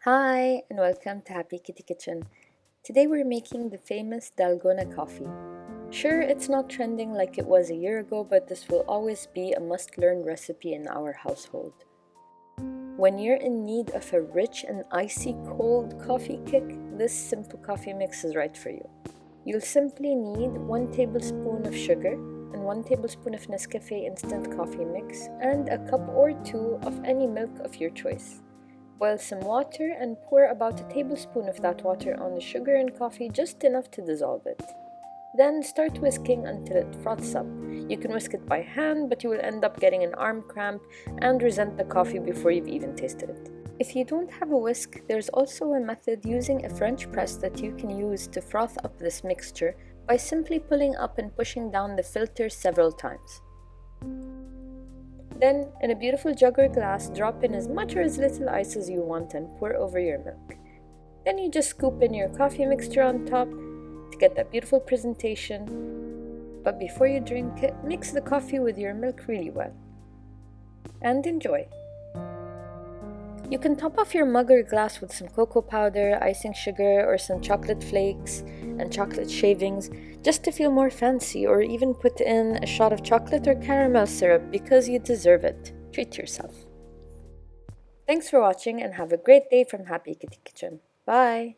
Hi, and welcome to Happy Kitty Kitchen. Today we're making the famous Dalgona coffee. Sure, it's not trending like it was a year ago, but this will always be a must-learn recipe in our household. When you're in need of a rich and icy cold coffee kick, this simple coffee mix is right for you. You'll simply need 1 tablespoon of sugar and 1 tablespoon of Nescafe instant coffee mix and a cup or 2 of any milk of your choice. Boil some water and pour about a tablespoon of that water on the sugar and coffee, just enough to dissolve it. Then start whisking until it froths up. You can whisk it by hand, but you will end up getting an arm cramp and resent the coffee before you've even tasted it. If you don't have a whisk, there's also a method using a French press that you can use to froth up this mixture by simply pulling up and pushing down the filter several times. Then, in a beautiful jug or glass, drop in as much or as little ice as you want and pour over your milk. Then you just scoop in your coffee mixture on top to get that beautiful presentation. But before you drink it, mix the coffee with your milk really well. And enjoy! You can top off your mug or glass with some cocoa powder, icing sugar, or some chocolate flakes and chocolate shavings just to feel more fancy, or even put in a shot of chocolate or caramel syrup because you deserve it. Treat yourself. Thanks for watching and have a great day from Happy Kitty Kitchen. Bye!